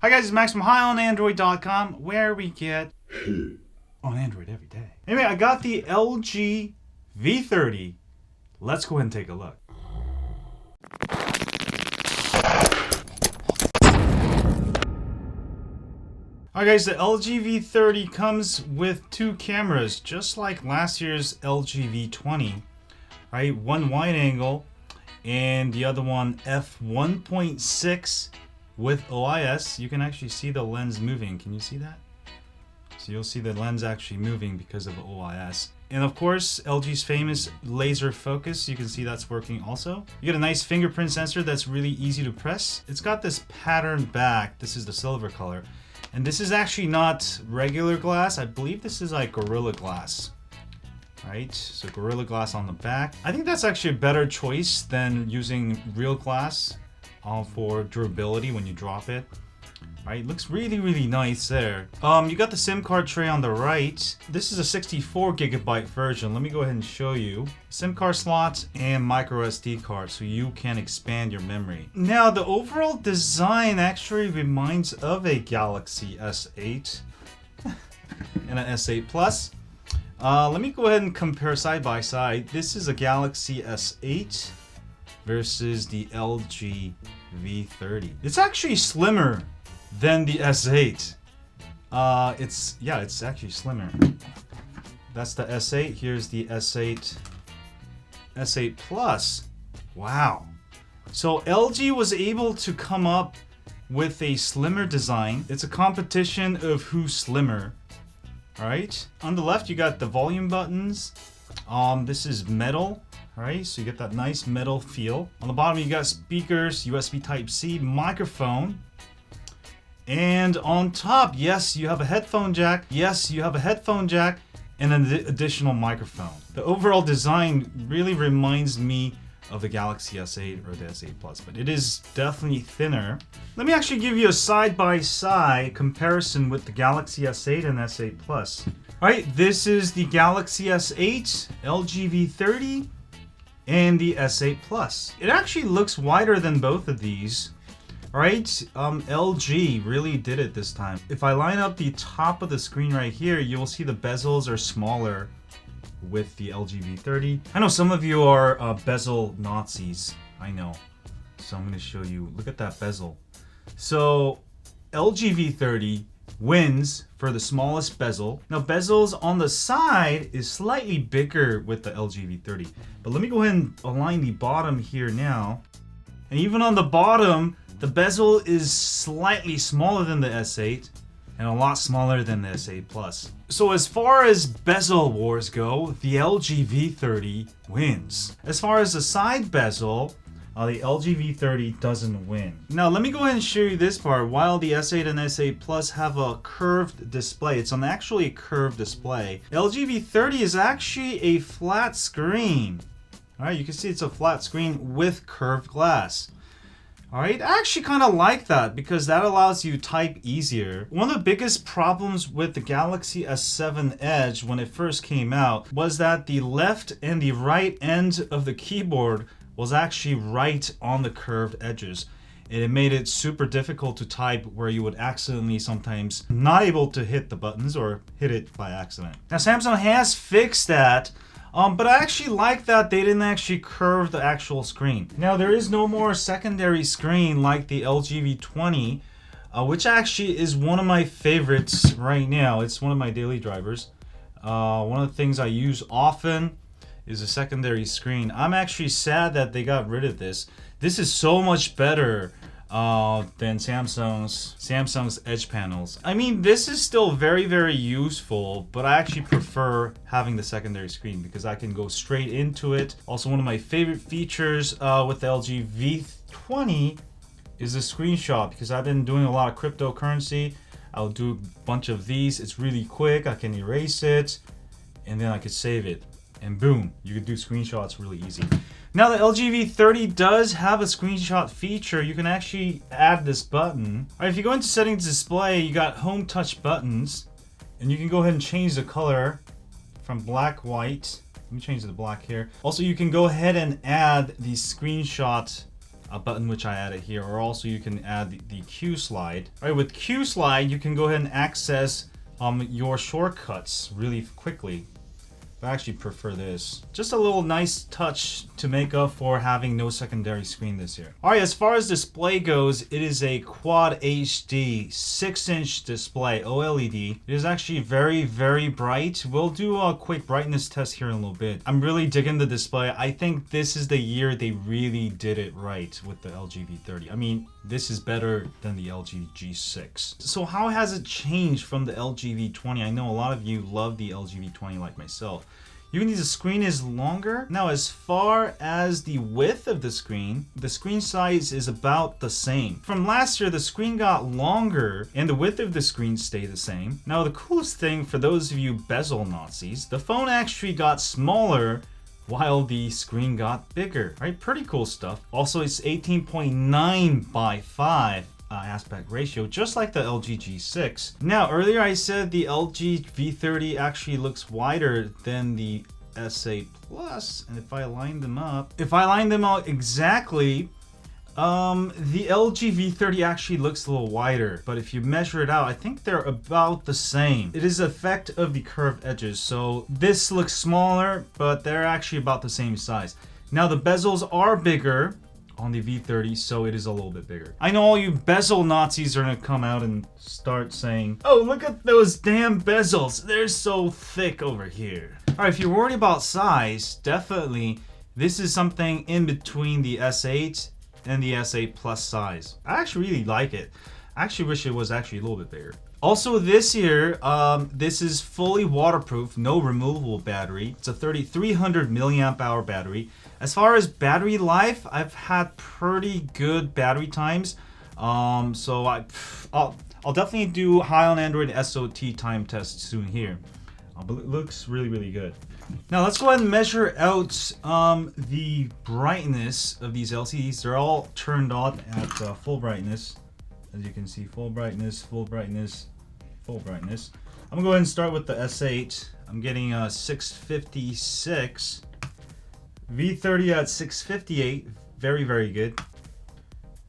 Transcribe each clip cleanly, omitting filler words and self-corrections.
Hi guys, it's Max from HighOnAndroid.com, where we get on Android every day. Anyway, I got the LG V30. Let's go ahead and take a look. Alright guys, the LG V30 comes with two cameras, just like last year's LG V20. Right, one wide angle and the other one f1.6 with OIS. You can actually see the lens moving. Can you see that? So you'll see the lens actually moving because of OIS. And of course, LG's famous laser focus, you can see that's working also. You get a nice fingerprint sensor that's really easy to press. It's got this pattern back. This is the silver color. And this is actually not regular glass. I believe this is like Gorilla Glass. Right, so Gorilla Glass on the back. I think that's actually a better choice than using real glass for durability when you drop it. Right, looks really, really nice there. You got the SIM card tray on the right. This is a 64 gigabyte version. Let me go ahead and show you. SIM card slot and micro SD card, so you can expand your memory. Now, the overall design actually reminds of a Galaxy S8 and an S8 Plus. Let me go ahead and compare side by side. This is a Galaxy S8 versus the LG V30. It's actually slimmer than the S8. It's actually slimmer. That's the S8. Here's the S8 Plus. Wow. So LG was able to come up with a slimmer design. It's a competition of who's slimmer. Alright, on the left you got the volume buttons. This is metal, alright, so you get that nice metal feel. On the bottom you got speakers, USB Type-C, microphone. And on top, yes, you have a headphone jack. Yes, you have a headphone jack and an additional microphone. The overall design really reminds me of the Galaxy S8 or the S8 Plus, but it is definitely thinner. Let me actually give you a side-by-side comparison with the Galaxy S8 and S8 Plus. Alright, this is the Galaxy S8, LG V30, and the S8 Plus. It actually looks wider than both of these. Alright, LG really did it this time. If I line up the top of the screen right here, you will see the bezels are smaller with the LG V30. I know some of you are bezel Nazis. I know. So I'm going to show you. Look at that bezel. So LG V30 wins for the smallest bezel. Now bezels on the side is slightly bigger with the LG V30. But let me go ahead and align the bottom here now. And even on the bottom, the bezel is slightly smaller than the S8 and a lot smaller than the S8 Plus. So as far as bezel wars go, the LG V30 wins. As far as the side bezel, the LG V30 doesn't win. Now let me go ahead and show you this part. While the S8 and S8 Plus have a curved display, it's actually a curved display. LG V30 is actually a flat screen. Alright, you can see it's a flat screen with curved glass. Alright, I actually kind of like that because that allows you to type easier. One of the biggest problems with the Galaxy S7 Edge when it first came out was that the left and the right end of the keyboard was actually right on the curved edges. And it made it super difficult to type where you would accidentally sometimes not able to hit the buttons or hit it by accident. Now Samsung has fixed that. But I actually like that they didn't actually curve the actual screen. Now there is no more secondary screen like the LG V20, which actually is one of my favorites right now. It's one of my daily drivers. One of the things I use often is a secondary screen. I'm actually sad that they got rid of this. This is so much better than Samsung's Edge panels. I mean, this is still very, very useful, but I actually prefer having the secondary screen because I can go straight into it. Also, one of my favorite features with the LG V20 is the screenshot because I've been doing a lot of cryptocurrency. I'll do a bunch of these. It's really quick. I can erase it and then I could save it. And boom, you can do screenshots really easy. Now the LG V30 does have a screenshot feature. You can actually add this button. All right, if you go into settings display, you got home touch buttons, and you can go ahead and change the color from black, white. Let me change it to black here. Also, you can go ahead and add the screenshot a button which I added here, or also you can add the Q slide. All right, with Q slide, you can go ahead and access your shortcuts really quickly. I actually prefer this. Just a little nice touch to make up for having no secondary screen this year. Alright, as far as display goes, it is a Quad HD 6-inch display, OLED. It is actually very, very bright. We'll do a quick brightness test here in a little bit. I'm really digging the display. I think this is the year they really did it right with the LG V30. I mean, this is better than the LG G6. So how has it changed from the LG V20? I know a lot of you love the LG V20 like myself. You can see the screen is longer. Now, as far as the width of the screen size is about the same. From last year, the screen got longer and the width of the screen stayed the same. Now, the coolest thing for those of you bezel Nazis, the phone actually got smaller while the screen got bigger. Right? Pretty cool stuff. Also, it's 18.9 by 5. Aspect ratio, just like the LG G6. Now, earlier I said the LG V30 actually looks wider than the S8 Plus, and if I line them out exactly, the LG V30 actually looks a little wider, but if you measure it out, I think they're about the same. It is the effect of the curved edges, so this looks smaller, but they're actually about the same size. Now, the bezels are bigger on the V30, so it is a little bit bigger. I know all you bezel Nazis are gonna come out and start saying, oh, look at those damn bezels, they're so thick over here. All right, if you're worried about size, definitely this is something in between the S8 and the S8 Plus size. I actually really like it. I actually wish it was actually a little bit bigger. Also this year, this is fully waterproof, no removable battery. It's a 3300 milliamp hour battery. As far as battery life, I've had pretty good battery times. So I'll definitely do HighOnAndroid SOT time test soon here. But it looks really, really good. Now let's go ahead and measure out the brightness of these LCDs. They're all turned on at full brightness. As you can see, full brightness, full brightness, full brightness. I'm gonna go ahead and start with the S8. I'm getting 656. V30 at 658, very, very good.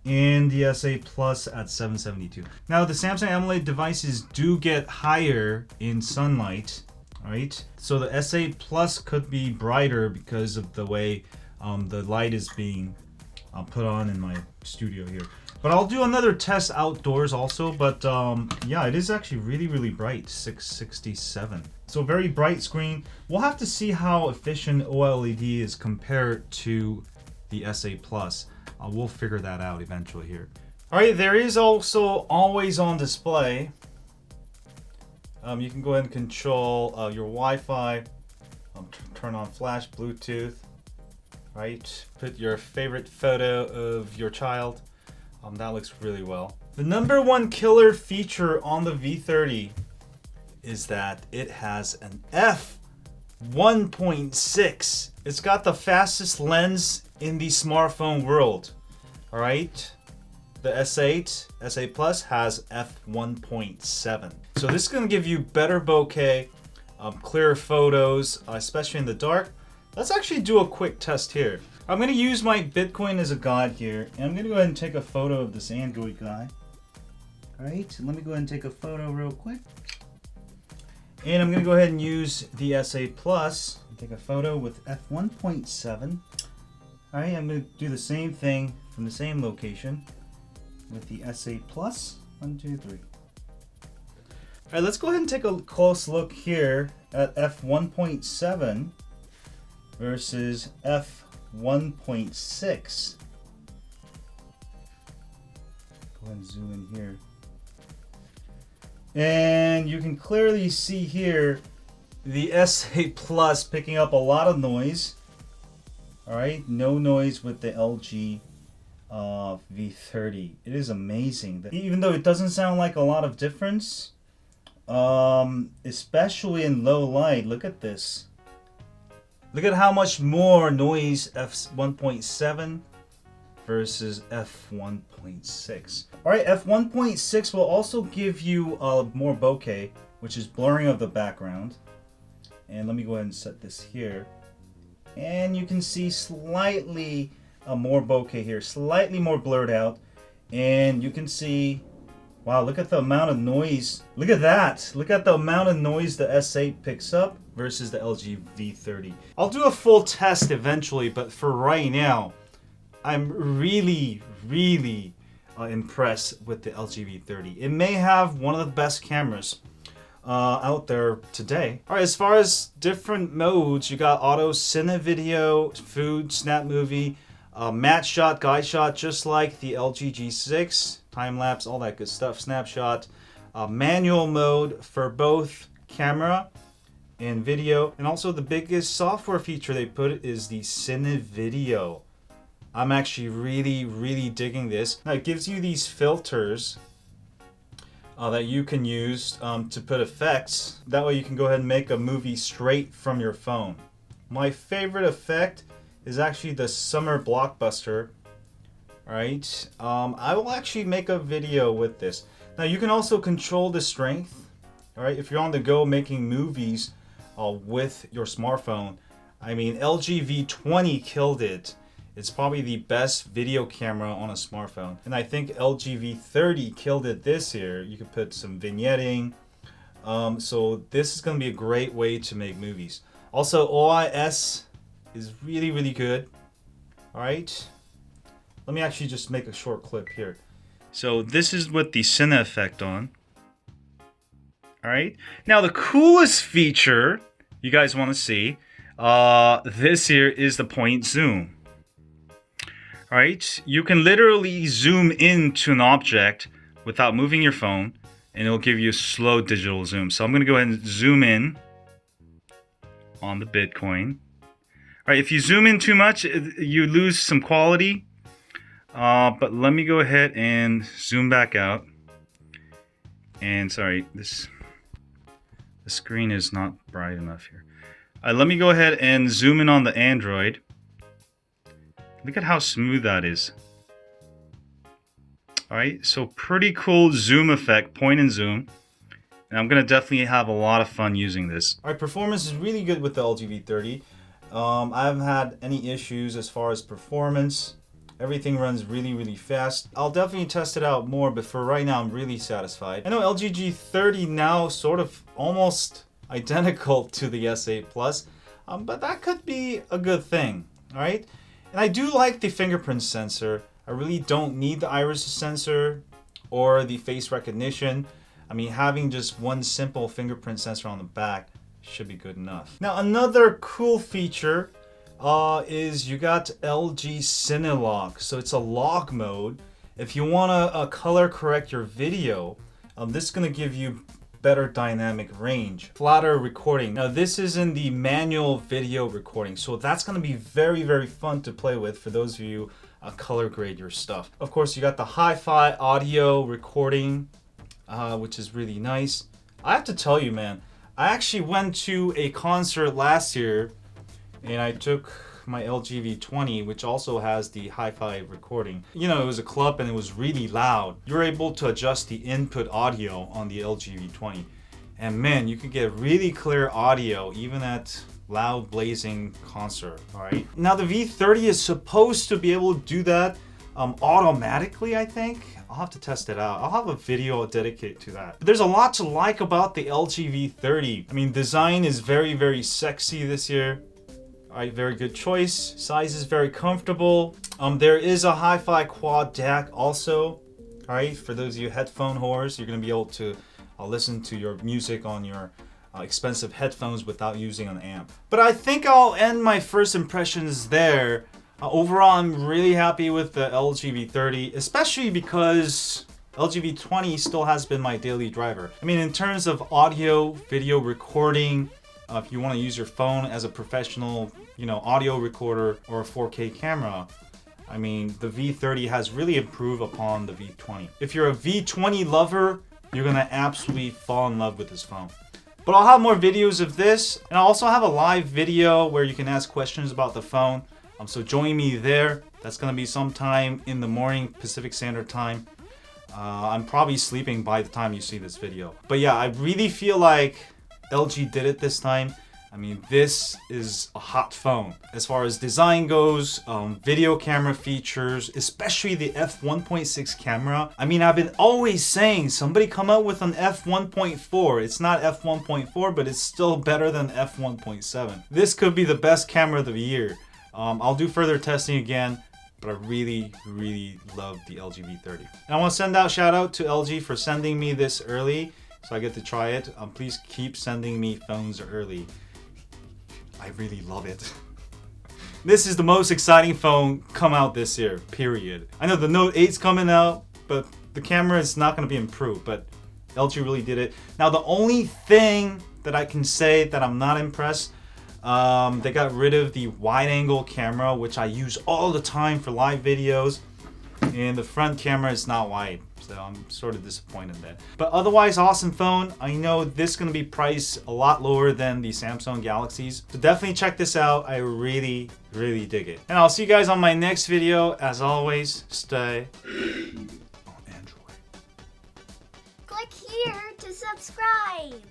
And the S8 Plus at 772. Now, the Samsung AMOLED devices do get higher in sunlight, right? So the S8 Plus could be brighter because of the way the light is being put on in my studio here. But I'll do another test outdoors also, but yeah, it is actually really, really bright, 667. So very bright screen. We'll have to see how efficient OLED is compared to the S8 Plus. We'll figure that out eventually here. All right, there is also always on display. You can go ahead and control your Wi-Fi, turn on flash, Bluetooth, right? Put your favorite photo of your child. That looks really well. The number one killer feature on the V30 is that it has an f1.6. It's got the fastest lens in the smartphone world. All right, the S8 Plus has f1.7. So this is gonna give you better bokeh, clearer photos, especially in the dark. Let's actually do a quick test here. I'm gonna use my Bitcoin as a guide here, and I'm gonna go ahead and take a photo of this Android guy. All right, let me go ahead and take a photo real quick. And I'm gonna go ahead and use the S8 Plus, take a photo with f1.7. All right, I'm gonna do the same thing from the same location with the S8 Plus. 1, 2, 3. All right, let's go ahead and take a close look here at f1.7 versus f1.6. Go ahead and zoom in here. And you can clearly see here the S8 Plus picking up a lot of noise. All right, no noise with the LG V30. It is amazing. Even though it doesn't sound like a lot of difference, especially in low light, look at this. Look at how much more noise f1.7 versus f1.6. All right, f1.6 will also give you more bokeh, which is blurring of the background. And let me go ahead and set this here. And you can see slightly more bokeh here, slightly more blurred out, and you can see, wow, look at the amount of noise. Look at that. Look at the amount of noise the S8 picks up versus the LG V30. I'll do a full test eventually, but for right now, I'm really impressed with the LG V30. It may have one of the best cameras out there today. All right, as far as different modes, you got auto, cine video, food, snap movie, matte shot, guide shot, just like the LG G6, time lapse, all that good stuff, snapshot, manual mode for both camera and video, and also the biggest software feature they put is the cine video. I'm actually really digging this. Now it gives you these filters that you can use to put effects. That way you can go ahead and make a movie straight from your phone. My favorite effect is actually the summer blockbuster. Alright, I will actually make a video with this. Now you can also control the strength. Alright, if you're on the go making movies with your smartphone. I mean, LG V20 killed it. It's probably the best video camera on a smartphone. And I think LG V30 killed it this year. You could put some vignetting. So this is going to be a great way to make movies. Also, OIS is really good. Alright. Let me actually just make a short clip here. So this is with the Cine effect on. Alright. Now the coolest feature you guys want to see this here is the point zoom. Alright, you can literally zoom into an object without moving your phone, and it'll give you a slow digital zoom. So I'm going to go ahead and zoom in on the Bitcoin. Alright, if you zoom in too much, you lose some quality. But let me go ahead and zoom back out. And sorry, the screen is not bright enough here. Let me go ahead and zoom in on the Android. Look at how smooth that is. Alright, so pretty cool zoom effect, point and zoom. And I'm going to definitely have a lot of fun using this. Alright, performance is really good with the LG V30. I haven't had any issues as far as performance. Everything runs really fast. I'll definitely test it out more, but for right now I'm really satisfied. I know LG G30 now sort of almost identical to the S8 Plus, but that could be a good thing. Alright? And I do like the fingerprint sensor. I really don't need the iris sensor or the face recognition. I mean, having just one simple fingerprint sensor on the back should be good enough. Now, another cool feature is you got LG Cinelog. So it's a log mode. If you want to color correct your video, this is going to give you better dynamic range, flatter recording. Now this is in the manual video recording, so that's going to be very fun to play with for those of you color grade your stuff. Of course, you got the hi-fi audio recording, which is really nice. I have to tell you, man, I actually went to a concert last year and I took my LG V20, which also has the hi-fi recording. You know, it was a club and it was really loud. You're able to adjust the input audio on the LG V20. And man, you can get really clear audio even at loud blazing concert, all right? Now the V30 is supposed to be able to do that automatically, I think. I'll have to test it out. I'll have a video dedicated to that. But there's a lot to like about the LG V30. I mean, design is very sexy this year. Alright, very good choice. Size is very comfortable. There is a hi-fi quad DAC also. Alright, for those of you headphone whores, you're going to be able to listen to your music on your expensive headphones without using an amp. But I think I'll end my first impressions there. Overall, I'm really happy with the LG V30, especially because LG V20 still has been my daily driver. I mean, in terms of audio, video recording, if you want to use your phone as a professional, you know, audio recorder or a 4K camera, I mean, the V30 has really improved upon the V20. If you're a V20 lover, you're gonna absolutely fall in love with this phone. But I'll have more videos of this, and I'll also have a live video where you can ask questions about the phone. So join me there. That's gonna be sometime in the morning, Pacific Standard Time. I'm probably sleeping by the time you see this video. But yeah, I really feel like LG did it this time. I mean, this is a hot phone. As far as design goes, video camera features, especially the f1.6 camera. I mean, I've been always saying somebody come out with an f1.4. It's not f1.4, but it's still better than f1.7. This could be the best camera of the year. I'll do further testing again, but I really love the LG V30. And I want to send out shout out to LG for sending me this early, so I get to try it. Please keep sending me phones early. I really love it. This is the most exciting phone come out this year, period. I know the Note 8's coming out, but the camera is not going to be improved, but LG really did it. Now, the only thing that I can say that I'm not impressed, they got rid of the wide-angle camera, which I use all the time for live videos, and the front camera is not wide. So I'm sort of disappointed there. But otherwise, awesome phone. I know this is going to be priced a lot lower than the Samsung Galaxies. So definitely check this out. I really dig it. And I'll see you guys on my next video. As always, stay on Android. Click here to subscribe.